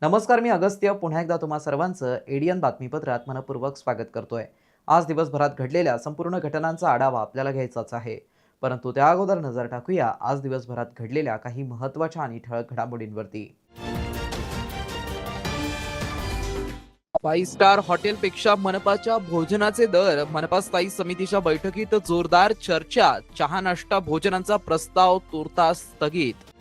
नमस्कार, मी अगस्त्य पुन्हा एकदा तुम्हा सर्वांचं एडियन बातमीपत्रात मनपूर्वक स्वागत करतोय। आज दिवसभरात घडलेल्या संपूर्ण घटनांचा आढावा आपल्याला घ्यायचाच आहे, परंतु त्या अगोदर नजर टाकूया आज दिवसभरात घडलेल्या काही महत्त्वाच्या आणि ठळक घडामोडींवरती। 5 स्टार हॉटेलपेक्षा मनपाच्या भोजनाचे दर, मनपा स्थायी समितीच्या बैठकीत जोरदार चर्चा, चहा नाश्ता भोजनाचा प्रस्ताव तुर्तास स्थगित।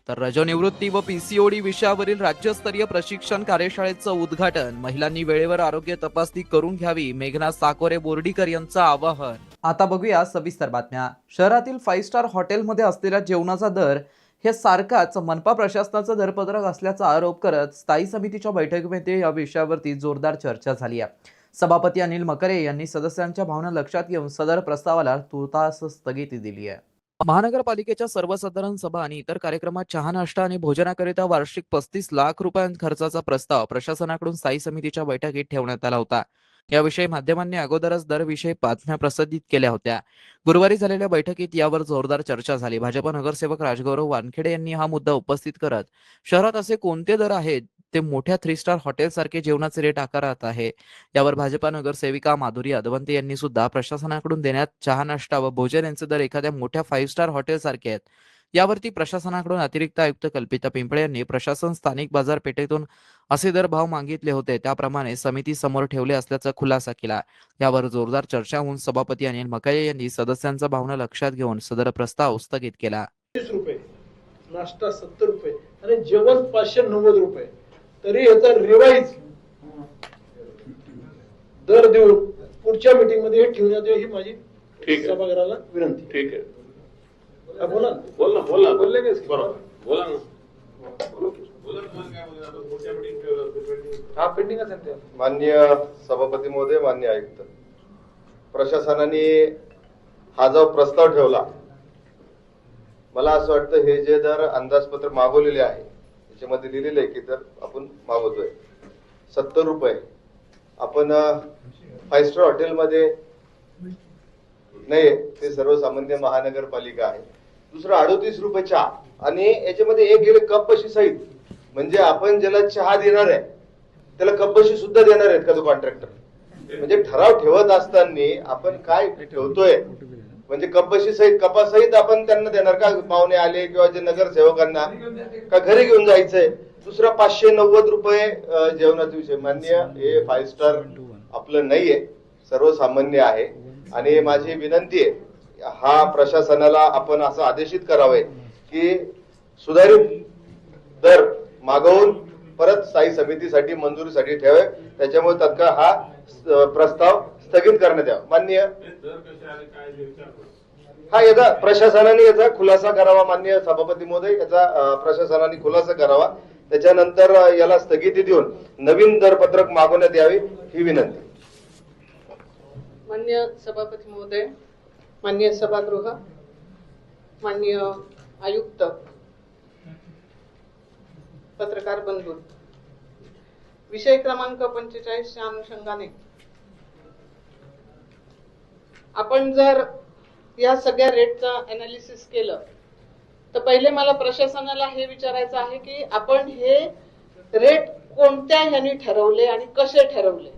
तर रजोनिवृत्ती व पीसीओडी विषयावरील राज्यस्तरीय प्रशिक्षण कार्यशाळेचं उद्घाटन, महिलांनी वेळेवर आरोग्य तपासणी करून घ्यावी, मेघना साकोरे बोर्डीकर यांचं आवाहन। आता बघूया सविस्तर बातम्या। शहरातील 5 स्टार हॉटेलमध्ये असलेल्या जेवणाचा दर हे सारखाच मनपा प्रशासनाचं दरपत्रक असल्याचा आरोप करत स्थायी समितीच्या बैठकीमध्ये या विषयावरती जोरदार चर्चा झाली आहे। सभापती अनिल मकरे यांनी सदस्यांच्या भावना लक्षात घेऊन सदर प्रस्तावाला तुर्तास स्थगिती दिली आहे। महानगरपालिकेच्या सर्वसाधारण सभा आणि इतर कार्यक्रमात चहा नाश्ता आणि भोजनाकरिता वार्षिक 35 लाख रुपयांत खर्चाचा प्रस्ताव प्रशासनाकडून स्थायी समितीच्या बैठकीत ठेवण्यात आला होता। याविषयी माध्यमांनी अगोदरच दरविषयी बातम्या प्रसिद्धित केल्या होत्या। गुरुवारी झालेल्या बैठकीत यावर जोरदार चर्चा झाली। भाजप नगरसेवक राजगौरव वानखेडे यांनी हा मुद्दा उपस्थित करत शहरात असे कोणते दर आहेत ते मोठ्या 3 स्टार हॉटेल सारखे जेवणाचे रेट आकारत आहे। यावर भाजपा नगरसेविका माधुरी अदवंते यांनी सुद्धा प्रशासनाकडून देण्यात चहा नाश्ता व भोजन यांचे दर एखाद्या मोठ्या 5 स्टार हॉटेल सारखे आहेत। यावरती प्रशासनाकडून अतिरिक्त आयुक्त कल्पिता पिंपळे यांनी प्रशासन स्थानिक बाजारपेठेतून असे दर भाव मागितले होते त्याप्रमाणे समिती समोर ठेवले असल्याचा खुलासा केला। यावर जोरदार चर्चा होऊन सभापती अनिल मकरे यांनी सदस्यांच्या भावना लक्षात घेऊन सदर प्रस्ताव स्थगित केला। 30 रुपये, नाश्ता 70 रुपये आणि जेवण 590 रुपये, तरी याचा रिवाइज दर देऊन पुढच्या मीटिंग मध्ये हे ठेवण्यात यावी ही माझी सभागृहाला विनंती। ठीक आहे, बोला बोला बोला बोलले का बरोबर बोला ना हा पेंडिंग आहे। माननीय सभापती महोदय, माननीय आयुक्त, प्रशासनाने हा जो प्रस्ताव ठेवला, मला असं वाटतं हे जे दर अंदाजपत्र मागवलेले आहे त्याच्यामध्ये लिहिलेलं आहे की दर आपण मागवतोय 70 रुपये, आपण 5 स्टार हॉटेलमध्ये नाही, ते सर्वसामान्य महानगरपालिका आहे। दुसरं 38 रुपये चहा आणि याच्यामध्ये एक गेले कप बशी सहित, म्हणजे आपण ज्याला चहा देणार आहे त्याला कप बशी सुद्धा देणार आहेत का तो कॉन्ट्रॅक्टर? म्हणजे ठराव ठेवत असताना आपण काय ठेवतोय, म्हणजे कपबशी सहित कपासहित आपण त्यांना देणार का? पाहुणे आले किंवा जे नगरसेवकांना का घरी घेऊन जायचंय? दुसरा 590 रुपये जेवणाचा विषय। मान्य, हे 5 स्टार आपलं नाहीये, सर्वसामान्य आहे आणि माझी विनंती आहे हा प्रशासनाला आपण असं आदेशित करावे की सुधारित दर मागवून परत स्थायी समितीसाठी मंजुरीसाठी ठेवावे, त्याच्यामुळे तत्काळ हा प्रस्ताव स्थगित करण्यात यावा। माननीय हा याचा प्रशासनाने याचा खुलासा करावा, माननीय सभापती महोदय, याचा प्रशासनाने खुलासा करावा, त्याच्यानंतर याला स्थगिती देऊन नवीन दरपत्रक मागवण्यात यावे ही विनंती। माननीय सभापती महोदय, माननीय सभागृह, माननीय आयुक्त, पत्रकार बंधू, विषय क्रमांक 45 च्या अनुषंगाने आपण जर या सगळ्या रेटचा अनालिसिस केलं तर पहिले मला प्रशासनाला हे विचारायचं आहे की आपण हे रेट कोणत्या ह्यानी ठरवले आणि कसे ठरवले?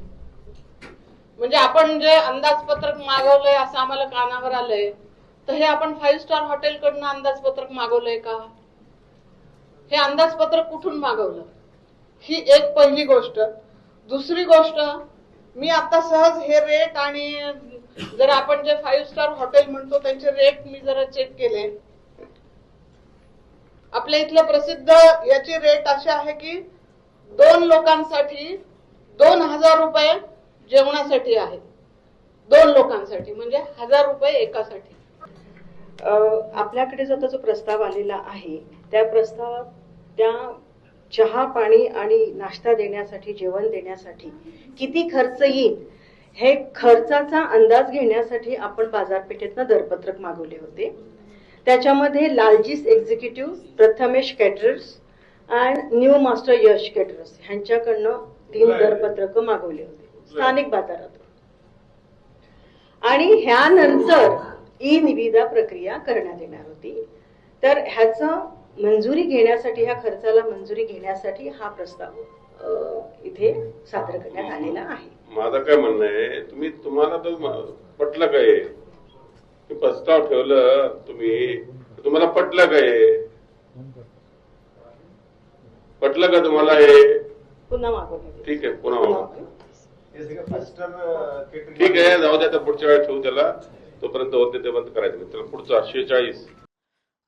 म्हणजे आपण जे अंदाजपत्रक मागवलंय असं आम्हाला कानावर आलंय, तर हे आपण 5 स्टार हॉटेलकडनं अंदाजपत्रक मागवलंय का? हे अंदाजपत्रक कुठून मागवलं? ही एक पहिली गोष्ट। दुसरी गोष्ट, मी आता सहज हे रेट आणि जर आपण जे 5 स्टार हॉटेल म्हणतो त्यांचे रेट मी जरा चेक केले, आपल्या इथलं प्रसिद्ध याची रेट अशी आहे की 2 लोकांसाठी 2000 रुपये जेवणासाठी आहे, 2 लोकांसाठी म्हणजे 1000 रुपये एकासाठी। आपल्याकडे जो प्रस्ताव आलेला आहे त्या प्रस्तावात त्या चहा पाणी आणि नाश्ता देण्यासाठी, जेवण देण्यासाठी किती खर्च येईल हे खर्चाचा अंदाज घेण्यासाठी आपण बाजारपेठेतनं दरपत्रक मागवले होते. त्याच्यामध्ये Lalji's executive, Prathamesh caterers and new master Yash caterers ह्यांच्याकडनं 3 दरपत्रक मागवले होते स्थानिक बाजारात. आणि ह्यानंतर ई निविदा प्रक्रिया करण्यात येणार होती. तर ह्याचं मंजुरी घेण्यासाठी, ह्या खर्चाला मंजुरी घेण्यासाठी हा प्रस्ताव इथे सादर करण्यात आलेला आहे. माझं काय म्हणणं आहे, तुम्हाला तर पटलं काय प्रस्ताव ठेवलं तुम्हाला पटलं काय? पटलं का तुम्हाला हे? पुन्हा मागवलं. ठीक आहे, पुन्हा मागवा. ठीक आहे, जाऊ द्या, आता पुढच्या वेळेस ठेवू त्याला. तोपर्यंत होते ते बंद करायचं. त्याला पुढचा 46.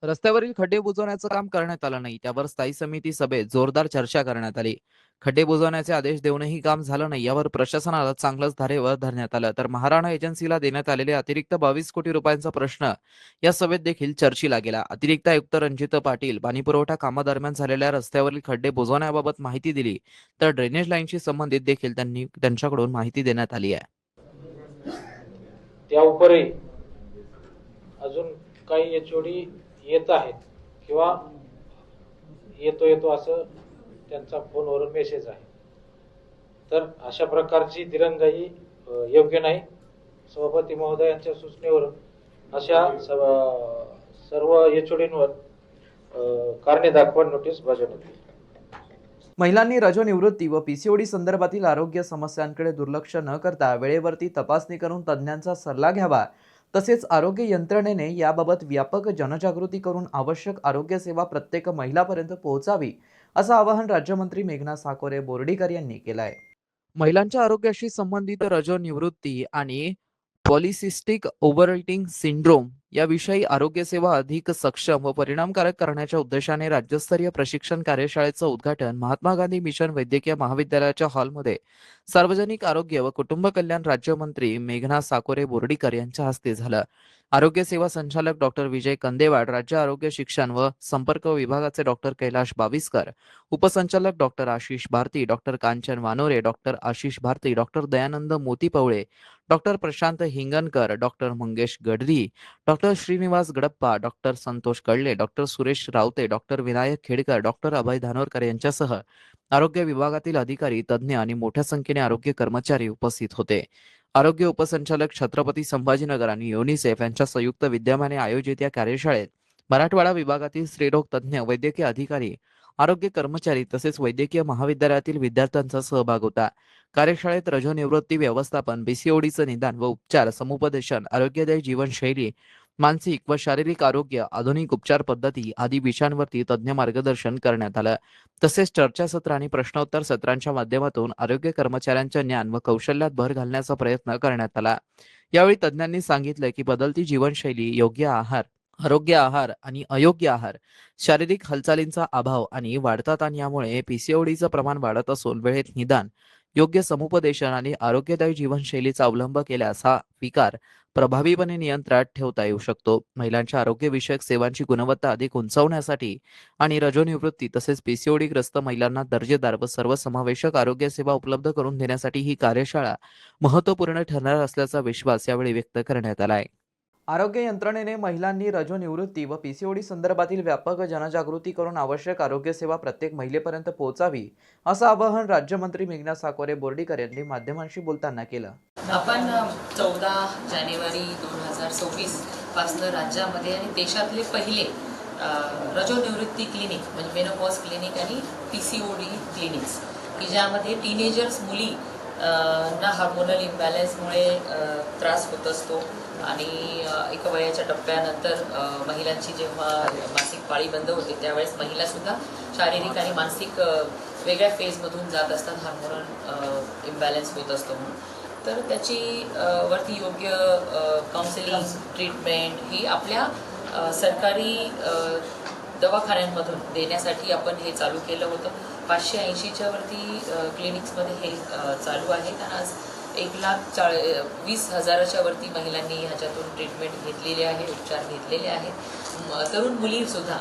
रस्त्यावरील खड्डे बुजवण्याचं काम करण्यात आलं नाही, त्यावर स्थायी समिती सभेत जोरदार चर्चा करण्यात आली. खड्डे बुजवण्याचे आदेश देऊनही काम झालं नाही, यावर प्रशासनाला चांगलंच धारेवर धरण्यात आलं. तर महाराणा एजन्सीला देण्यात आलेले अतिरिक्त 22 कोटी रुपयांचा प्रश्न या सभेत देखील चर्चेला गेला. अतिरिक्त आयुक्त रणजित पाटील पाणीपुरवठा कामादरम्यान झालेल्या रस्त्यावरील खड्डे बुजवण्याबाबत माहिती दिली, तर ड्रेनेज लाईनशी संबंधित देखील त्यांच्याकडून माहिती देण्यात आली आहे. त्या उपरही अजून काही एचओडी येत आहेत किंवा येतो असं त्यांचा फोनवरून मेसेज आहे. तर अशा प्रकारची दिरंगाई योग्य नाही. सभापती महोदयांच्या सूचनेवरून अशा सर्व एचओडींवर कारणे दाखवा नोटीस बजावण्यात येईल. महिलांनी रजोनिवृत्ती व पीसीओडी संदर्भातील आरोग्य समस्यांकडे दुर्लक्ष न करता वेळेवरती तपासणी करून तज्ज्ञांचा सल्ला घ्यावा. तसेच आरोग्य यंत्रणेने याबाबत व्यापक जनजागृती करून आवश्यक आरोग्य सेवा प्रत्येक महिलापर्यंत पोहोचावी, असं आवाहन राज्यमंत्री मेघना साकोरे बोर्डीकर यांनी केलं आहे. महिलांच्या आरोग्याशी संबंधित रजोनिवृत्ती आणि पॉलिसिस्टिक ओव्हरईटिंग सिंड्रोम याविषयी आरोग्य सेवा अधिक सक्षम व परिणामकारक करण्याच्या उद्देशाने राज्यस्तरीय प्रशिक्षण कार्यशाळेचं उद्घाटन महात्मा गांधी मिशन वैद्यकीय महाविद्यालयाच्या हॉलमध्ये सार्वजनिक आरोग्य व कुटुंब कल्याण राज्यमंत्री मेघना साकोरे बोर्डीकर यांच्या हस्ते झालं. आरोग्य सेवा संचालक डॉक्टर विजय कंदेवाड, राज्य आरोग्य शिक्षण व संपर्क विभागाचे डॉक्टर कैलाश बाविस्कर, उपसंचालक doctor Ashish Bharati, doctor Kanchan Wanore, doctor Ashish Bharati, doctor Dayanand Motipawale, doctor Prashant Hingankar, doctor Mangesh Gadri, doctor Shrinivas Gadappa, doctor Santosh Kalle, doctor Suresh Rawate, doctor Vinayak Khedkar, doctor Abhay Dhanorkar यांच्यासह आरोग्य विभागातील अधिकारी, तज्ज्ञ आणि मोठ्या संख्येने आरोग्य कर्मचारी उपस्थित होते. आरोग्य उपसंचालक छत्रपती संभाजीनगर आणि युनिसेफ यांच्या संयुक्त विद्यमाने आयोजित या कार्यशाळेत मराठवाडा विभागातील स्त्रीरोग तज्ज्ञ, वैद्यकीय अधिकारी, आरोग्य कर्मचारी तसेच वैद्यकीय महाविद्यालयातील विद्यार्थ्यांचा सहभाग होता. कार्यशाळेत रजोनिवृत्ती व्यवस्थापन, पीसीओडीचं निदान व उपचार, समुपदेशन, आरोग्यदायी जीवनशैली, मानसिक व शारीरिक आरोग्य, आधुनिक उपचार पद्धती आदी विषयांवरती तज्ज्ञ मार्गदर्शन करण्यात आलं. तसेच चर्चासत्र आणि प्रश्नोत्तर सत्रांच्या माध्यमातून आरोग्य कर्मचाऱ्यांच्या ज्ञान व कौशल्यात भर घालण्याचा प्रयत्न करण्यात आला. यावेळी तज्ज्ञांनी सांगितलं की बदलती जीवनशैली, योग्य आहार, आरोग्य आहार आणि अयोग्य आहार, शारीरिक हालचालींचा अभाव आणि वाढता ताण यामुळे पीसीओडीचं प्रमाण वाढत असून वेळेत निदान, योग्य समुपदेशन आणि आरोग्यदायी जीवनशैलीचा अवलंब केल्यास हा विकार प्रभावीपणे नियंत्रणात ठेवता येऊ शकतो. महिलांच्या आरोग्यविषयक सेवांची गुणवत्ता अधिक उंचावण्यासाठी आणि रजोनिवृत्ती तसेच पीसीओडी ग्रस्त महिलांना दर्जेदार व सर्वसमावेशक आरोग्य सेवा उपलब्ध करून देण्यासाठी ही कार्यशाळा महत्त्वपूर्ण ठरणार असल्याचा विश्वास यावेळी व्यक्त करण्यात आला आहे. आरोग्य यंत्रणेने महिलांनी रजोनिवृत्ती व पीसीओडी संदर्भातील व्यापक जनजागृती करून आवश्यक आरोग्य सेवा प्रत्येक महिलेपर्यंत पोहोचावी, असं आवाहन राज्यमंत्री मेघना साकोरे बोर्डीकर यांनी माध्यमांशी बोलताना केलं. आपण 14 जानेवारी 2024 पासून राज्यामध्ये आणि देशातले पहिले रजोनिवृत्ती क्लिनिक म्हणजे मेनोपॉज क्लिनिक आणि पीसीओडी क्लिनिक्स की ज्यामध्ये टीनेजर्स मुली ना हार्मोनल इम्बॅलन्समुळे त्रास होत असतो आणि एका वयाच्या टप्प्यानंतर महिलांची जेव्हा मासिक पाळी बंद होते त्यावेळेस महिलासुद्धा शारीरिक आणि मानसिक वेगळ्या फेजमधून जात असतात, हार्मोनल इम्बॅलन्स होत असतो म्हणून. तर त्याची वरती योग्य काउन्सिलिंग, ट्रीटमेंट ही आपल्या सरकारी दवाखान्यांमधून देण्यासाठी आपण हे चालू केलं होतं. 580च्या वरती क्लिनिक्समध्ये हे चालू आहे आणि आज 1,20,000च्या वरती महिलांनी ह्याच्यातून ट्रीटमेंट घेतलेली आहे, उपचार घेतलेले आहेत. तरुण मुलीसुद्धा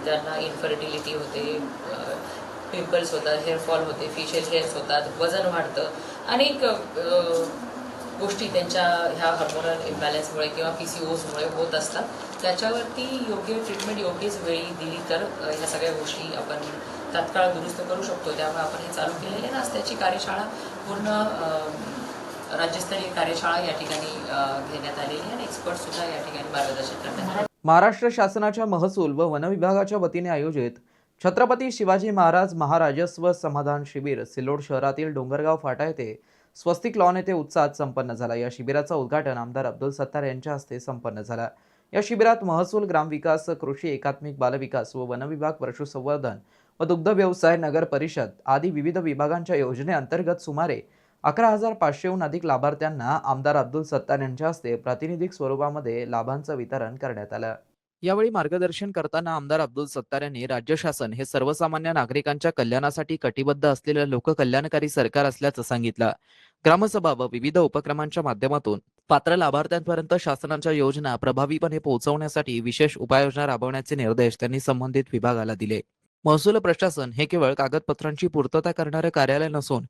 ज्यांना इन्फर्टिलिटी होते, पिंपल्स होतात, हेअरफॉल होते, फेशियल हेअर्स होतात, वजन वाढतं, अनेक गोष्टी त्यांच्या ह्या हार्मोनल इम्बॅलन्समुळे किंवा PCOSमुळे होत असतात. त्याच्यावरती योग्य ट्रीटमेंट योग्यच वेळी दिली तर ह्या सगळ्या गोष्टी आपण तात्काळ दुरुस्त करू शकतो. त्यामुळे आपण हे चालू केलेले आहे. आज त्याची कार्यशाळा पूर्ण राज्यस्तरीय कार्यशाळा या ठिकाणी घेण्यात आलेली आहे आणि एक्सपर्टसुद्धा या ठिकाणी मार्गदर्शन करण्यात आले. महाराष्ट्र शासनाच्या महसूल व वन विभागाच्या वतीने आयोजित छत्रपती शिवाजी महाराज महाराजस्व समाधान शिबिर सिल्लोड शहरातील डोंगरगाव फाटा येथे स्वस्तिक लॉन येथे उत्साहात संपन्न झाला. या शिबिराचं उद्घाटन आमदार अब्दुल सत्तार यांच्या हस्ते संपन्न झाला. या शिबिरात महसूल, ग्रामविकास, कृषी, एकात्मिक बालविकास व वन विभाग, पशुसंवर्धन व दुग्ध व्यवसाय, नगर परिषद आदी विविध विभागांच्या योजनेअंतर्गत सुमारे 11,500हून अधिक लाभार्थ्यांना आमदार अब्दुल सत्तार यांच्या हस्ते प्रातिनिधिक स्वरूपामध्ये लाभांचं वितरण करण्यात आलं. यावेळी मार्गदर्शन करताना आमदार अब्दुल सत्तार यांनी राज्य शासन हे सर्वसामान्य नागरिकांच्या कल्याणासाठी कटिबद्ध असलेलं लोककल्याणकारी सरकार असल्याचं सांगितलं. ग्रामसभा व विविध उपक्रमांच्या माध्यमातून पात्र लाभार्थ्यांपर्यंत शासनाच्या योजना प्रभावीपणे पोहोचवण्यासाठी विशेष उपाययोजना राबवण्याचे निर्देश त्यांनी संबंधित विभागाला दिले. महसूल प्रशासन हे केवळ कागदपत्रांची पूर्तता करणारे कार्यालय नसून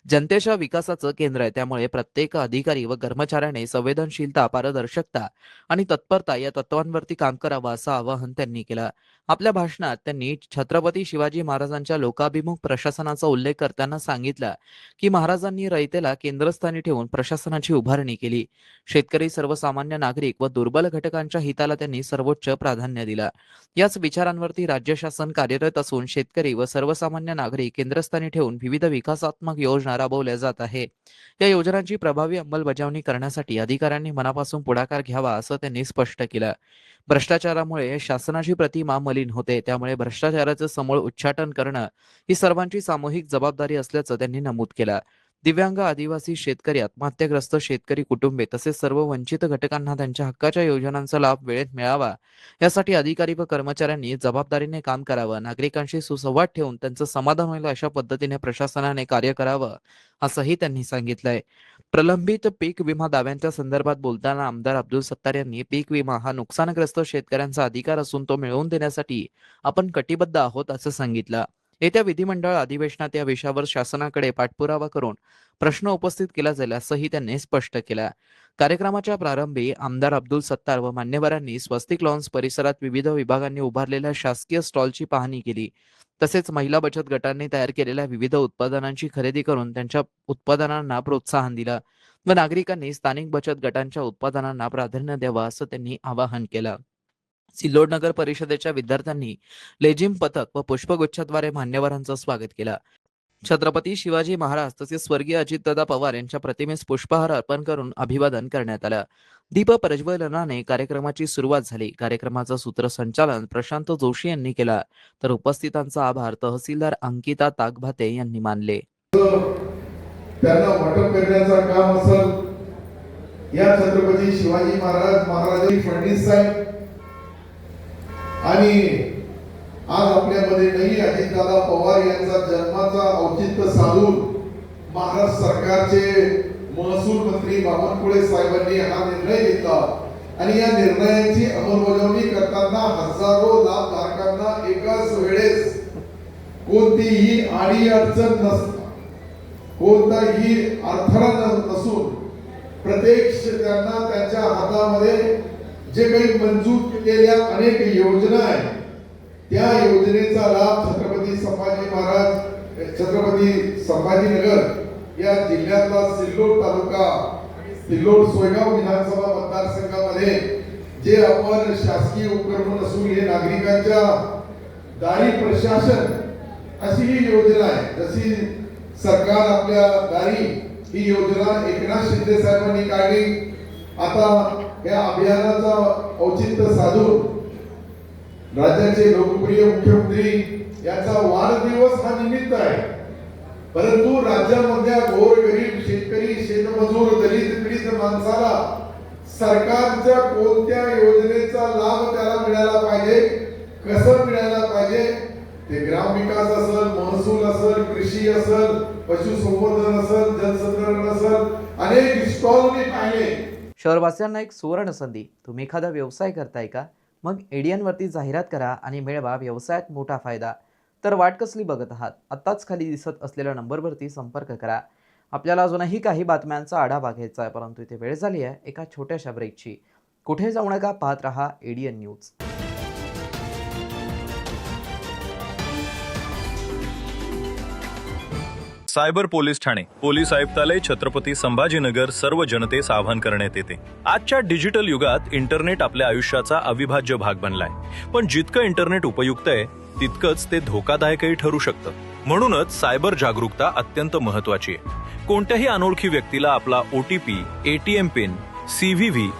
जनतेच्या विकासाचं केंद्र आहे. त्यामुळे प्रत्येक अधिकारी व कर्मचाऱ्याने संवेदनशीलता, पारदर्शकता आणि तत्परता या तत्वांवरती काम करावं असं आवाहन त्यांनी केलं. आपल्या भाषणात त्यांनी छत्रपती शिवाजी महाराजांच्या लोकाभिमुख प्रशासनाचा उल्लेख करताना सांगितलं की महाराजांनी रयतेला केंद्रस्थानी ठेवून प्रशासनाची उभारणी केली. शेतकरी, सर्वसामान्य नागरिक व दुर्बल घटकांच्या हिताला त्यांनी सर्वोच्च प्राधान्य दिलं. याच विचारांवरती राज्य शासन कार्यरत असून शेतकरी व सर्वसामान्य नागरिक केंद्रस्थानी ठेवून विविध विकासात्मक योजना राबवल्या जात आहे. या योजनांची प्रभावी अंमलबजावणी करण्यासाठी अधिकाऱ्यांनी मनापासून पुढाकार घ्यावा असं त्यांनी स्पष्ट केलं. भ्रष्टाचारामुळे शासनाची प्रतिमा मलिन होते. त्यामुळे भ्रष्टाचाराचं समूळ उच्चाटन करणं ही सर्वांची सामूहिक जबाबदारी असल्याचं त्यांनी नमूद केलं. दिव्यांग, आदिवासी, शेतकरी, आत्महत्याग्रस्त शेतकरी कुटुंबे तसेच सर्व वंचित घटकांना त्यांच्या हक्काच्या योजनांचा लाभ वेळेत मिळावा यासाठी अधिकारी व कर्मचाऱ्यांनी जबाबदारीने काम करावं. नागरिकांशी सुसंवाद ठेवून त्यांचं समाधान होईल अशा पद्धतीने प्रशासनाने कार्य करावं असंही त्यांनी सांगितलंय. प्रलंबित पीक विमा दाव्यांच्या संदर्भात बोलताना आमदार अब्दुल सत्तार यांनी पीक विमा हा नुकसानग्रस्त शेतकऱ्यांचा अधिकार असून तो मिळवून देण्यासाठी आपण कटिबद्ध आहोत असं सांगितलं. येत्या विधिमंडळ अधिवेशनात या विषयावर शासनाकडे पाठपुरावा करून प्रश्न उपस्थित केला जाईल असंही त्यांनी स्पष्ट केलं. कार्यक्रमाच्या प्रारंभी आमदार अब्दुल सत्तार व मान्यवरांनी स्वस्तिक लॉन्स परिसरात विविध विभागांनी उभारलेल्या शासकीय स्टॉलची पाहणी केली. तसेच महिला बचत गटांनी तयार केलेल्या विविध उत्पादनांची खरेदी करून त्यांच्या उत्पादनांना प्रोत्साहन दिलं व नागरिकांनी स्थानिक बचत गटांच्या उत्पादनांना प्राधान्य द्यावं असं त्यांनी आवाहन केलं. सिल्लोड नगर परिषदेच्या विद्यार्थ्यांनी लेझिम पथक व पुष्पगुच्छाद्वारे मान्यवरांचं स्वागत केलं. छत्रपती शिवाजी महाराज तसेच स्वर्गीय अजितदादा पवार यांच्या प्रतिमेस पुष्पहार अर्पण करून अभिवादन करण्यात आलं. दीप प्रज्वलनाने कार्यक्रमाची सुरुवात झाली. कार्यक्रमाचं सूत्रसंचालन प्रशांत जोशी यांनी केला तर उपस्थितांचा आभार तहसीलदार अंकिता ताकभाते यांनी मानले. त्यांना वाटप करण्याचं काम असेल या छत्रपती शिवाजी महाराज फडणवीस साहेब आणि आज आपल्यामध्ये नाही अजितदादा पवार यांचा जन्माचा औचित्य साधून महाराष्ट्र सरकारचे महसूल मंत्री बावनकुळे साहेबांनी हा निर्णय घेतला आणि या निर्णयाची अंमलबजावणी करताना हजारो लाभधारकांना एकाच वेळेस कोणतीही आडी अडचण नसता, कोणताही अडथळा नसून प्रत्येक शेतकऱ्यांना त्यांच्या हातामध्ये जे काही मंजूर केलेल्या अनेक योजना आहेत त्या योजनेचा लाभ छत्रपती संभाजीनगर या जिल्ह्यातला सिल्लोड तालुका, सिल्लोड सोयगाव विधानसभा मतदारसंघामध्ये जे आपण शासकीय उपक्रम नसून हे नागरिकांच्या दारी प्रशासन अशी ही योजना आहे. जशी सरकार आपल्या दारी ही योजना एकनाथ शिंदे साहेबांनी काढली. आता या अभियानाचा औचित्य साधून राज्याचे लोकप्रिय मुख्यमंत्री यांचा वाढदिवस हा निमित्त आहे. परंतु राज्यामधल्या गोरगरीब शेतकरी, शेतमजूर, दलित पीडित माणसाला सरकारच्या कोणत्या योजनेचा लाभ त्याला मिळाला पाहिजे, कसं मिळायला पाहिजे, ते ग्रामविकास असेल, महसूल असेल, कृषी असेल, पशुसंवर्धन असेल, जलसंधारण असेल, अनेक स्टॉल मी पाहिले. शहरवासियांना एक सुवर्ण संधी. तुम्ही एखादा व्यवसाय करताय का? मग एडीएन वरती जाहिरात करा आणि मिळवा व्यवसायात मोठा फायदा. तर वाट कसली बघत आहात? आत्ताच खाली दिसत असलेल्या नंबरवरती संपर्क करा. आपल्याला अजूनही काही बातम्यांचा आढावा घ्यायचा आहे, परंतु इथे वेळ झाली आहे एका छोट्याशा ब्रेकची. कुठे जाऊ नका, पाहत रहा ADN news. Cyber police Thane police आयुक्तालय छत्रपती संभाजीनगर सर्व जनतेस आवाहन करण्यात येते. आजच्या डिजिटल युगात इंटरनेट आपल्या आयुष्याचा अविभाज्य भाग बनलाय. पण जितकं इंटरनेट उपयुक्त आहे तितकंच ते धोकादायकही ठरू शकतं. म्हणूनच सायबर जागरूकता अत्यंत महत्वाची आहे. कोणत्याही अनोळखी व्यक्तीला आपला OTP, ATM पिन, CVV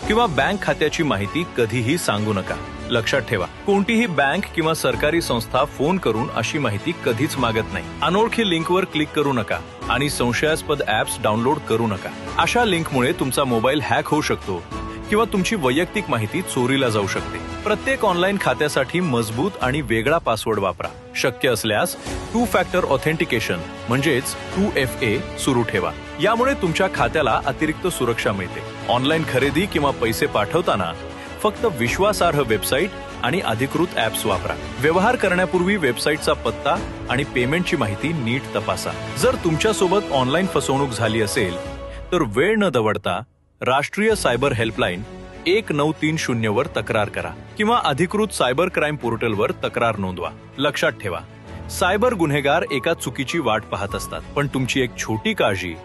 किंवा बँक खात्याची माहिती कधीही सांगू नका. लक्षात ठेवा, कोणतीही बँक किंवा सरकारी संस्था फोन करून अशी माहिती कधीच मागत नाही. अनोळखी लिंकवर क्लिक करू नका आणि संशयास्पद ऍप्स डाउनलोड करू नका. अशा लिंकमुळे तुमचा मोबाईल हॅक होऊ शकतो किंवा तुमची वैयक्तिक माहिती चोरीला जाऊ शकते. प्रत्येक ऑनलाईन खात्यासाठी मजबूत आणि वेगळा पासवर्ड वापरा. शक्य असल्यास 2 फॅक्टर ऑथेंटिकेशन म्हणजेच 2FA सुरू ठेवा. यामुळे तुमच्या खात्याला अतिरिक्त सुरक्षा मिळते. ऑनलाईन खरेदी किंवा पैसे पाठवताना फक्त विश्वासार्ह वेबसाईट आणि अधिकृत ऍप्स वापरा. व्यवहार करण्यापूर्वी वेबसाईटचा पत्ता आणि पेमेंटची माहिती नीट तपासा. जर तुमच्यासोबत ऑनलाईन फसवणूक झाली असेल तर वेळ न दवडता राष्ट्रीय सायबर हेल्पलाईन 1930 वर तक्रार करा किंवा अधिकृत सायबर क्राईम पोर्टलवर तक्रार नोंदवा. लक्षात ठेवा, सायबर गुन्हेगार एका चुकीची वाट पाहत असतात, पण तुमची एक छोटी काळजी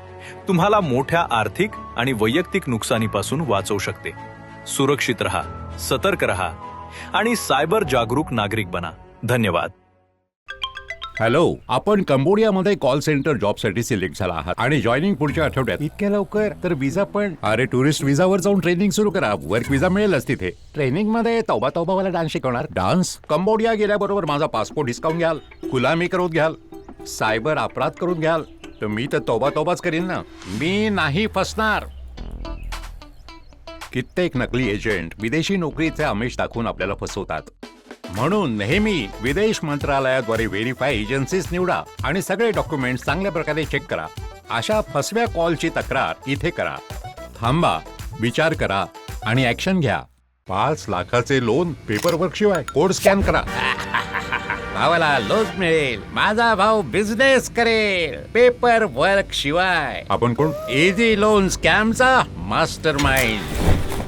तुम्हाला मोठ्या आर्थिक आणि वैयक्तिक नुकसानीपासून वाचवू शकते. सुरक्षित रहा, सतर्क रहा आणि सायबर जागरूक नागरिक बना. धन्यवाद. हॅलो, आपण कंबोडियामध्ये कॉल सेंटर जॉबसाठी सिलेक्ट झाला आहात आणि जॉईनिंग पुढच्या आठवड्यात. इतक्या लवकर? तर विजा पण? अरे, टुरिस्ट विजावर जाऊन ट्रेनिंग सुरू करा. वर्क विजा मिळेलच तिथे. ट्रेनिंग मध्ये तौबा तौबावाला डान्स शिकवणार. डान्स? कंबोडिया गेल्याबरोबर माझा पासपोर्ट हिसकावून घ्याल, गुलामी करून घ्याल, सायबर अपराध करून घ्याल, तर मी तर तौबा तौबाच करीन ना. मी नाही फसणार. कित्येक नकली एजंट विदेशी नोकरीचे आमिष दाखवून आपल्याला फसवतात. म्हणून नेहमी विदेश मंत्रालयाद्वारे व्हेरीफाय एजन्सीज निवडा आणि सगळे डॉक्युमेंट चांगल्या प्रकारे चेक करा. अशा फसव्या कॉलची तक्रार इथे करा. थांबा, विचार करा आणि ऍक्शन घ्या. 5 लाखाचे लोन पेपरवर्क शिवाय. कोड स्कॅन करा. भावाला लोन मिळेल. माझा भाऊ बिझनेस करेल पेपर वर्क शिवाय. आपण कोण? इझी लोन स्कॅमचा मास्टर माइंड.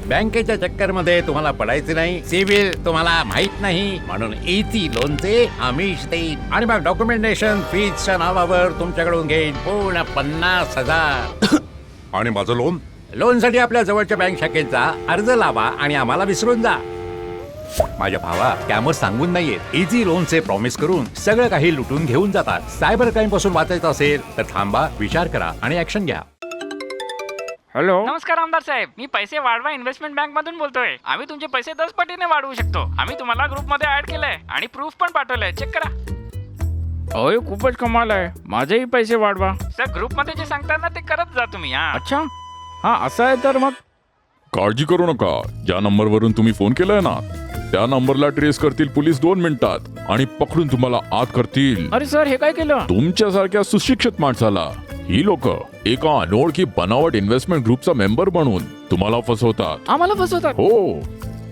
बँकेच्या चक्कर मध्ये तुम्हाला पडायचे नाही. सिव्हिल तुम्हाला माहित नाही, म्हणून इझी लोनचे आमिष देईन आणि मग डॉक्युमेंटेशन फीजच्या नावावर तुमच्याकडून घेईन पूर्ण 50,000. आणि माझं लोन? लोनसाठी आपल्या जवळच्या बँक शाखेत जा, अर्ज लावा आणि आम्हाला विसरून जा. माझ्या भावा, स्कॅमर्स सांगून नाहीयेत. इझी लोनचे प्रॉमिस करून सगळं काही लुटून घेऊन जातात. सायबर क्राईम पासून वाचायचं असेल तर थांबा, विचार करा आणि ऍक्शन घ्या. हॅलो, नमस्कार आमदार साहेब. मी पैसे वाढवा इन्व्हेस्टमेंट बँक मधून बोलतोय. आम्ही तुमचे पैसे 10 पटीने वाढवू शकतो. आम्ही तुम्हाला ग्रुप मध्ये ऍड केलंय आणि प्रूफ पण पाठवलंय. चेक करा. अय, खूपच कमाल आहे. माझेही पैसे वाढवा. सर, ग्रुप मध्ये जे सांगतात ना ते करत जा तुम्ही. अच्छा, हा असं आहे तर मग. काळजी करू नका. ज्या नंबरवरून तुम्ही फोन केलाय ना त्या नंबरला ट्रेस करतील पोलीस 2 मिनिटात आणि पकडून तुम्हाला आत करतील. अरे सर, हे काय केलं? तुमच्यासारख्या सुशिक्षित माणसाला ही लोक एका अनोळखी बनावट इन्व्हेस्टमेंट ग्रुपचा मेंबर बनवून तुम्हाला फसवतात. आम्हाला फसवतात? हो.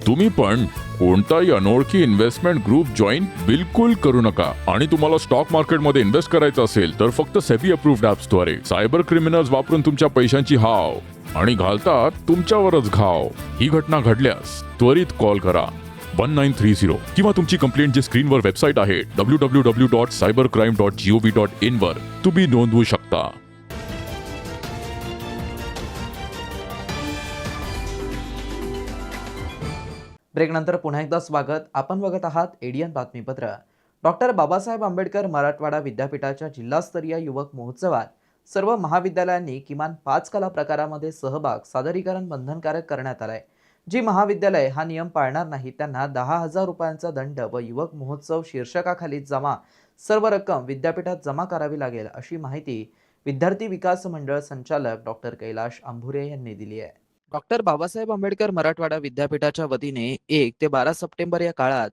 तुम्ही पण कोणताही अनोळखी इन्व्हेस्टमेंट ग्रुप जॉईन बिलकुल करू नका. आणि तुम्हाला स्टॉक मार्केटमध्ये इन्व्हेस्ट करायचं असेल तर फक्त सेबी अप्रूव्ड ऍप्सद्वारे. सायबर क्रिमिनल्स वापरून तुमच्या पैशांची हाव आणि घालतात तुमच्यावरच घाव. ही घटना घडल्यास त्वरित कॉल करा 1930 किंवा तुमची कंप्लेंट जी स्क्रीनवर वेबसाईट आहे www.cybercrime.gov.in वर तुम्ही नोंदवू शकता. ब्रेकनंतर पुन्हा एकदा स्वागत. आपण बघत आहात एडीएन बातमीपत्र. डॉक्टर बाबासाहेब आंबेडकर मराठवाडा विद्यापीठाच्या जिल्हास्तरीय युवक महोत्सवात सर्व महाविद्यालयांनी किमान 5 कला प्रकारामध्ये सहभाग सादरीकरण बंधनकारक करण्यात आलंय. जी महाविद्यालय हा नियम पाळणार नाही त्यांना 10,000 रुपयांचा दंड व युवक महोत्सव शीर्षकाखाली सर्व रक्कम विद्यापीठात जमा करावी लागेल, अशी माहिती विद्यार्थी विकास मंडळ संचालक डॉक्टर कैलाश अंभुरे यांनी दिली आहे. डॉक्टर बाबासाहेब आंबेडकर मराठवाडा विद्यापीठाच्या वतीने 1 ते 12 सप्टेंबर या काळात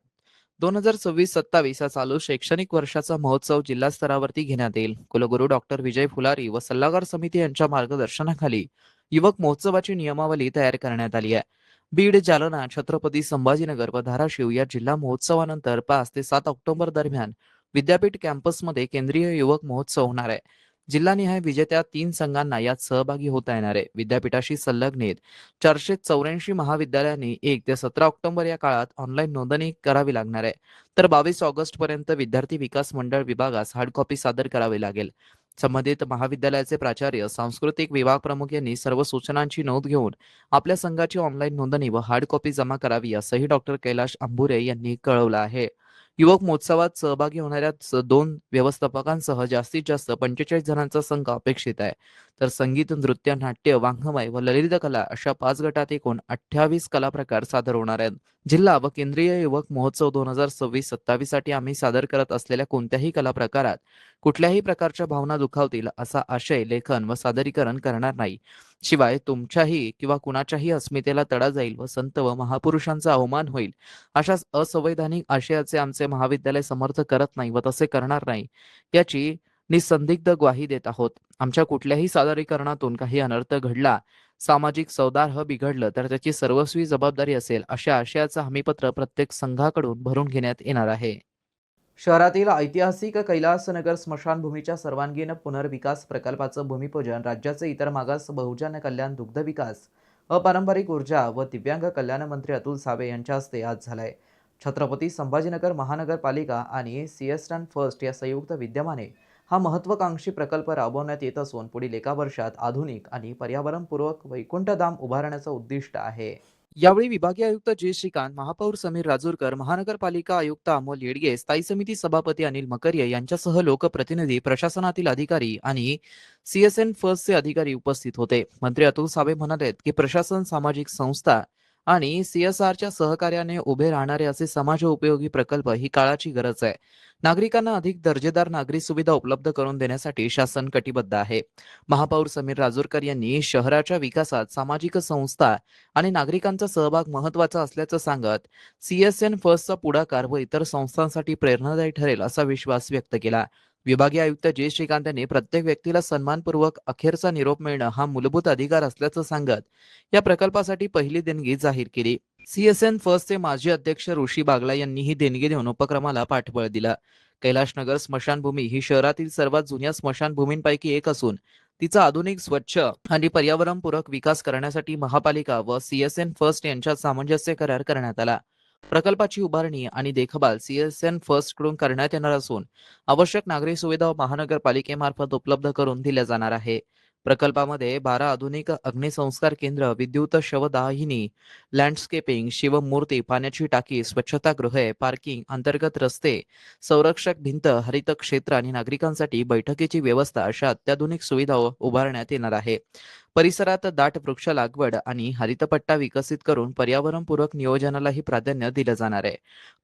2026-27 या चालू शैक्षणिक वर्षाचा महोत्सव जिल्हा स्तरावरती घेण्यात येईल. कुलगुरू डॉक्टर विजय फुलारी व सल्लागार समिती यांच्या मार्गदर्शनाखाली युवक महोत्सवाची नियमावली तयार करण्यात आली आहे. बीड, जालना, छत्रपती संभाजीनगर व धाराशिव या जिल्हा महोत्सवानंतर 5 ते 7 ऑक्टोबर दरम्यान विद्यापीठ कॅम्पसमध्ये केंद्रीय युवक महोत्सव होणार आहे. जिल्हानिहाय विजेत्या 3 संघांना यात सहभागी होता येणार आहे. विद्यापीठाशी संलग्नित 484 महाविद्यालयांनी 1 ते 17 ऑक्टोबर या काळात ऑनलाईन नोंदणी करावी लागणार आहे. तर 22 ऑगस्ट पर्यंत विद्यार्थी विकास मंडळ विभागास हार्ड कॉपी सादर करावी लागेल. संबंधित महाविद्यालयाचे प्राचार्य, सांस्कृतिक विभाग प्रमुख यांनी सर्व सूचनांची नोंद घेऊन आपल्या संघाची ऑनलाईन नोंदणी व हार्ड कॉपी जमा करावी, असंही डॉक्टर कैलाश अंबुरे यांनी कळवलं आहे. युवक महोत्सवात सहभागी होणाऱ्या 2 व्यवस्थापकांसह जास्तीत जास्त 45 जणांचा संघ अपेक्षित आहे. तर संगीत, नृत्य, नाट्य, वाङ्मय व ललित कला अशा 5 गटात एकूण 28 कला प्रकार सादर होणार आहेत. जिल्हा व केंद्रीय युवक महोत्सव 2026-27 साठी आम्ही सादर करत असलेल्या कोणत्याही कला प्रकारात कुठल्याही प्रकारच्या भावना दुखावतील असा आशय, लेखन व सादरीकरण करणार नाही. शिवाय तुमच्याही किंवा कुणाच्याही अस्मितेला तडा जाईल व संत व महापुरुषांचा अवमान होईल अशा असंवैधानिक आशयाचे आमचे महाविद्यालय समर्थ करत नाही व तसे करणार नाही, याची निसंदिग्ध ग्वाही देत आहोत. आमच्या कुठल्याही सादरीकरणातून काही अनर्थ घडला, सामाजिक सौहार्द बिघडलं तर त्याची सर्वस्वी जबाबदारी असेल, अशा आशयाचं हमीपत्र प्रत्येक संघाकडून भरून घेण्यात येणार आहे. शहरातील ऐतिहासिक कैलासनगर स्मशानभूमीच्या सर्वांगीण पुनर्विकास प्रकल्पाचं भूमिपूजन राज्याचे इतर मागास, बहुजन कल्याण, दुग्ध विकास, अपारंपरिक ऊर्जा व दिव्यांग कल्याण मंत्री अतुल सावे यांच्या हस्ते आज झालाय. छत्रपती संभाजीनगर महानगरपालिका आणि सीएसएन फर्स्ट या संयुक्त विद्यमाने हा महत्त्वाकांक्षी प्रकल्प राबवण्यात येत असून पुढील 1 वर्षात आधुनिक आणि पर्यावरणपूरक वैकुंठधाम उभारण्याचं उद्दिष्ट आहे. यावेळी विभागीय आयुक्त जे श्रीकांत, महापौर समीर राजूरकर, महानगरपालिका आयुक्त अमोल येडगे, स्थायी समिती सभापती अनिल मकरिये यांच्यासह लोकप्रतिनिधी, प्रशासनातील अधिकारी आणि सीएसएन फर्स्टचे अधिकारी उपस्थित होते. मंत्री अतुल सावे म्हणाले की प्रशासन, सामाजिक संस्था आणि सीएसआरच्या सहकार्याने उभे राहणारे असे समाजोपयोगी प्रकल्प ही काळाची गरज आहे. नागरिकांना अधिक दर्जेदार नागरी सुविधा उपलब्ध करून देण्यासाठी शासन कटिबद्ध आहे. महापौर समीर राजूरकर यांनी शहराच्या विकासात सामाजिक संस्था आणि नागरिकांचा सहभाग महत्त्वाचा असल्याचं सांगत सीएसएन फर्स्टचा पुढाकार व इतर संस्थांसाठी प्रेरणादायी ठरेल असा विश्वास व्यक्त केला. विभागीय आयुक्त जे श्रीकांत यांनी प्रत्येक व्यक्तीला सन्मानपूर्वक अखेरचा निरोप मिळणं हा मूलभूत अधिकार असल्याचं सांगत या प्रकल्पासाठी पहिली देणगी जाहीर केली. सीएसएन फर्स्टचे माजी अध्यक्ष ऋषी बागला यांनी ही देणगी देऊन उपक्रमाला पाठबळ दिलं. कैलाशनगर स्मशानभूमी ही शहरातील सर्वात जुन्या स्मशानभूमींपैकी एक असून तिचा आधुनिक, स्वच्छ आणि पर्यावरणपूरक विकास करण्यासाठी महापालिका व सीएसएन फर्स्ट यांच्यात सामंजस्य करार करण्यात आला. प्रकल्पाची उभारणी आणि देखभाल सीएसएन फर्स्ट कडून करण्यात येणार असून आवश्यक नागरी सुविधा महानगरपालिकेमार्फत उपलब्ध करून दिल्या जाणार आहे. प्रकल्पामध्ये 12 आधुनिक अग्निसंस्कार केंद्र, विद्युत शवदाहिनी, लँडस्केपिंग, शिवमूर्ती, पाण्याची टाकी, स्वच्छतागृहे, पार्किंग, अंतर्गत रस्ते, संरक्षक भिंत, हरित क्षेत्र आणि नागरिकांसाठी बैठकीची व्यवस्था अशा अत्याधुनिक सुविधा उभारण्यात येणार आहे. परिसरात दाट वृक्ष लागवड आणि हरितपट्टा विकसित करून पर्यावरणपूरक नियोजनालाही प्राधान्य दिलं जाणार आहे.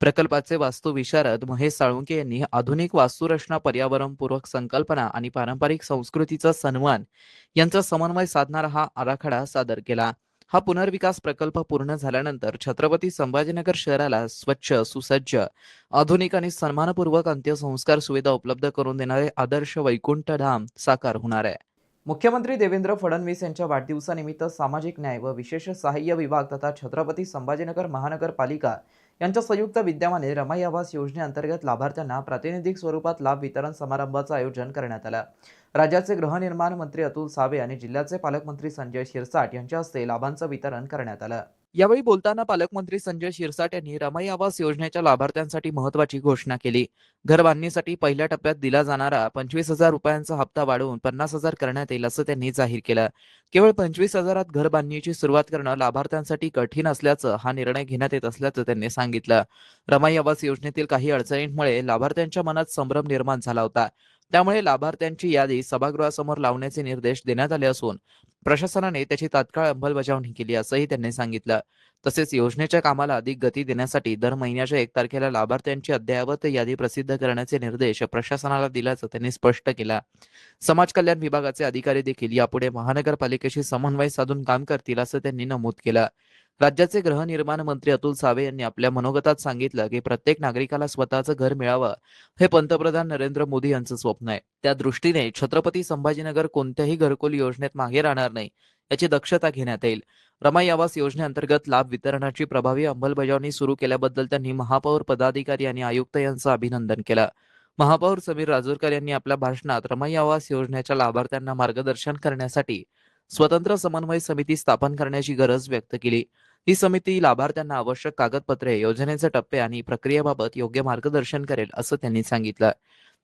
प्रकल्पाचे वास्तुविशारद महेश साळुंके यांनी आधुनिक वास्तुरचना, पर्यावरणपूरक संकल्पना आणि पारंपरिक संस्कृतीचा सन्मान यांचा समन्वय साधणारा हा आराखडा सादर केला. हा पुनर्विकास प्रकल्प पूर्ण झाल्यानंतर छत्रपती संभाजीनगर शहराला स्वच्छ, सुसज्ज, आधुनिक आणि सन्मानपूर्वक अंत्यसंस्कार सुविधा उपलब्ध करून देणारे आदर्श वैकुंठधाम साकार होणार आहे. मुख्यमंत्री देवेंद्र फडणवीस यांच्या वाढदिवसानिमित्त सामाजिक न्याय व विशेष सहाय्य विभाग तथा छत्रपती संभाजीनगर महानगरपालिका यांच्या संयुक्त विद्यमाने रमाई आवास योजनेअंतर्गत लाभार्थ्यांना प्रातिनिधिक स्वरूपात लाभ वितरण समारंभाचं आयोजन करण्यात आलं. राज्याचे गृहनिर्माण मंत्री अतुल सावे आणि जिल्ह्याचे पालकमंत्री संजय शिरसाट यांच्या हस्ते लाभांचं वितरण करण्यात आलं. यावेळी बोलताना पालकमंत्री संजय शिरसाट यांनी रमाई आवास योजनेच्या लाभार्थ्यांसाठी महत्त्वाची घोषणा केली. घर बांधणीसाठी पहिल्या टप्प्यात दिला जाणारा 25,000 रुपयांचा हप्ता वाढवून 50,000 करण्यात येईल असं त्यांनी जाहीर केलं. केवळ 25,000त घर बांधणीची सुरुवात करणं लाभार्थ्यांसाठी कठीण असल्याचं हा निर्णय घेण्यात येत असल्याचं त्यांनी सांगितलं. रमाई आवास योजनेतील काही अडचणींमुळे लाभार्थ्यांच्या मनात संभ्रम निर्माण झाला होता. त्यामुळे लाभार्थ्यांची यादी सभागृहासमोर लावण्याचे निर्देश देण्यात आले असून प्रशासनाने त्याची तात्काळ अंमलबजावणी केली असंही त्यांनी सांगितलं. तसेच योजनेच्या कामाला अधिक गती देण्यासाठी दर महिन्याच्या 1 तारखेला लाभार्थ्यांची अद्ययावत यादी प्रसिद्ध करण्याचे निर्देश प्रशासनाला दिल्याचं त्यांनी स्पष्ट केलं. समाज कल्याण विभागाचे अधिकारी देखील यापुढे महानगरपालिकेशी समन्वय साधून काम करतील असं त्यांनी नमूद केलं. राज्याचे गृहनिर्माण मंत्री अतुल सावे यांनी आपल्या मनोगतात सांगितलं की प्रत्येक नागरिकाला स्वतःचं घर मिळावं हे पंतप्रधान नरेंद्र मोदी यांचं स्वप्न आहे. त्या दृष्टीने छत्रपती संभाजीनगर कोणत्याही घरकुल योजनेत मागे राहणार नाही याची दक्षता घेण्यात येईल. रमाई आवास योजनेअंतर्गत लाभ वितरणाची प्रभावी अंमलबजावणी सुरू केल्याबद्दल त्यांनी महापौर, पदाधिकारी आणि आयुक्त यांचं अभिनंदन केलं. महापौर समीर राजूरकर यांनी आपल्या भाषणात रमाई आवास योजनेच्या लाभार्थ्यांना मार्गदर्शन करण्यासाठी स्वतंत्र समन्वय समिती स्थापन करण्याची गरज व्यक्त केली. ही समिती लाभार्थ्यांना आवश्यक कागदपत्रे, योजनेचे टप्पे आणि प्रक्रियेबाबत योग्य मार्गदर्शन करेल असं त्यांनी सांगितलं.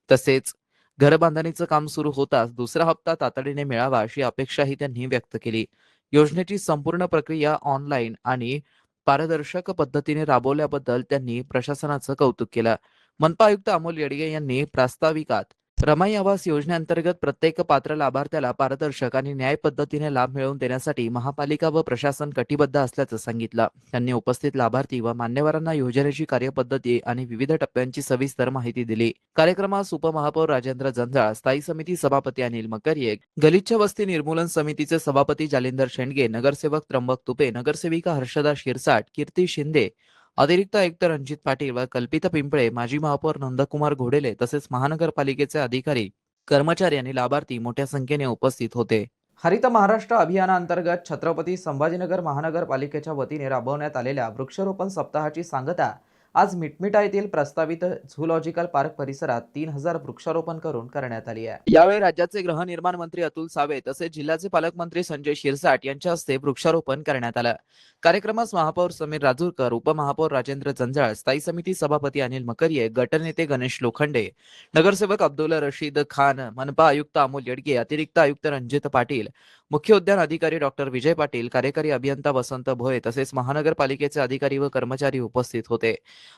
तसेच घर बांधणीचं काम सुरू होताच दुसरा हप्ता तातडीने मिळावा अशी अपेक्षाही त्यांनी व्यक्त केली. योजनेची संपूर्ण प्रक्रिया ऑनलाईन आणि पारदर्शक पद्धतीने राबवल्याबद्दल त्यांनी प्रशासनाचं कौतुक केलं. मनपा आयुक्त अमोल येडगे यांनी प्रास्ताविकात रमाई आवास योजनेअंतर्गत प्रत्येक पात्र लाभार्थ्याला पारदर्शक आणि न्याय पद्धतीने लाभ मिळवून देण्यासाठी महापालिका व प्रशासन कटिबद्ध असल्याचं सांगितलं. त्यांनी उपस्थित लाभार्थी व मान्यवरांना योजनेची कार्यपद्धती आणि विविध टप्प्यांची सविस्तर माहिती दिली. कार्यक्रमास उपमहापौर राजेंद्र जंजाळ, स्थायी समिती सभापती अनिल मकरिये, गलिच्छ वस्ती निर्मूलन समितीचे सभापती जालिंदर शेंडगे, नगरसेवक त्र्यंबक तुपे, नगरसेविका हर्षदा शिरसाट, कीर्ती शिंदे, अतिरिक्त आयुक्त रणजित पाटील व कल्पिता पिंपळे, माजी महापौर नंदकुमार घोडेले तसेच महानगरपालिकेचे अधिकारी, कर्मचारी आणि लाभार्थी मोठ्या संख्येने उपस्थित होते. हरित महाराष्ट्र अभियानाअंतर्गत छत्रपती संभाजीनगर महानगरपालिकेच्या वतीने राबवण्यात आलेल्या वृक्षारोपण सप्ताहाची सांगता आज मिटमिटा येथील प्रस्तावित झूलॉजिकल पार्क परिसरात 3000 वृक्षारोपण करून करण्यात आली आहे. यावेळी राज्याचे गृहनिर्माण मंत्री अतुल सावे तसेच जिल्ह्याचे पालकमंत्री संजय शिरसाट यांच्या हस्ते वृक्षारोपण करण्यात आलं. कार्यक्रमास महापौर समीर राजूरकर, उपमहापौर राजेंद्र जंजाळ, स्थायी समिती सभापती अनिल मकरिये, गटनेते गणेश लोखंडे, नगरसेवक अब्दुल रशीद खान, मनपा आयुक्त अमोल येडगे, अतिरिक्त आयुक्त रणजित पाटील, मुख्य उद्यान अधिकारी डॉक्टर विजय पाटील, कार्यकारी अभियंता वसंत भोये तसेच महानगरपालिकेचे अधिकारी व कर्मचारी उपस्थित होते.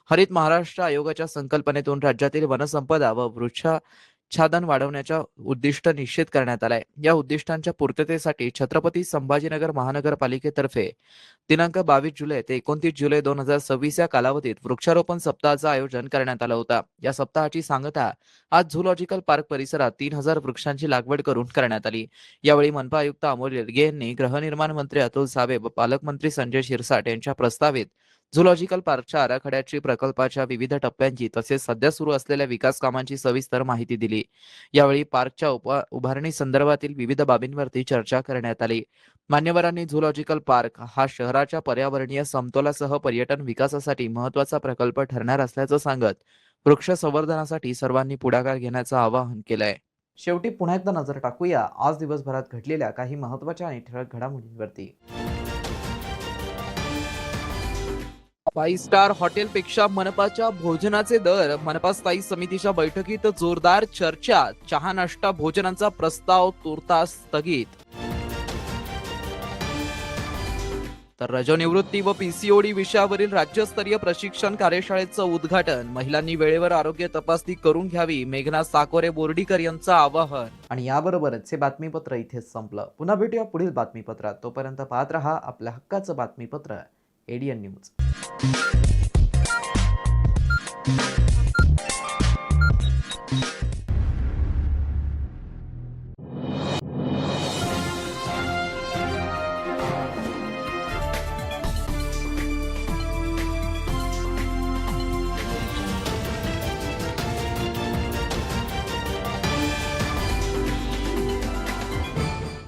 हरित महाराष्ट्र आयोगाच्या संकल्पनेतून राज्यातील वनसंपदा व वृक्षाच्छादन वाढवण्याच्या उद्दिष्ट निश्चित करण्यात आलंय. या उद्दिष्टांच्या पूर्ततेसाठी छत्रपती संभाजीनगर महानगरपालिकेतर्फे दिनांक 22 जुलै ते 29 जुलै 2026 या कालावधीत वृक्षारोपण सप्ताहाचं आयोजन करण्यात आलं होतं. या सप्ताहाची सांगता आज झूलॉजिकल पार्क परिसरात 3000 वृक्षांची लागवड करून करण्यात आली. यावेळी मनपा आयुक्त अमोल येडगे यांनी गृहनिर्माण मंत्री अतुल सावे व पालकमंत्री संजय शिरसाट यांच्या प्रस्तावित झूलॉजिकल पार्कच्या आराखड्याची, प्रकल्पाच्या विविध टप्प्यांची तसेच सध्या सुरू असलेल्या विकास कामांची सविस्तर माहिती दिली. यावेळी पार्कच्या उभारणी संदर्भातील विविध बाबींवरती चर्चा करण्यात आली. मान्यवरांनी झूलॉजिकल पार्क हा शहराच्या पर्यावरणीय समतोलासह पर्यटन विकासासाठी महत्त्वाचा प्रकल्प ठरणार असल्याचं सांगत वृक्ष संवर्धनासाठी सर्वांनी पुढाकार घेण्याचं आवाहन केलंय. शेवटी पुन्हा एकदा नजर टाकूया आज दिवसभरात घडलेल्या काही महत्त्वाच्या आणि ठळक घडामोडींवरती. 5 स्टार हॉटेलपेक्षा मनपाच्या भोजनाचे दर. मनपा स्थायी समितीच्या बैठकीत जोरदार चर्चा. चहा नाश्ता भोजनाचा प्रस्ताव तुर्तास स्थगित. तर रजोनिवृत्ती व पीसीओडी विषयावरील राज्यस्तरीय प्रशिक्षण कार्यशाळेचं उद्घाटन. महिलांनी वेळेवर आरोग्य तपासणी करून घ्यावी, मेघना साकोरे बोर्डीकर यांचं आवाहन. आणि याबरोबरच हे बातमीपत्र इथेच संपलं. पुन्हा भेटूया पुढील बातमीपत्रात. तोपर्यंत पाहत रहा आपल्या हक्काचं बातमीपत्र ADN न्यूज.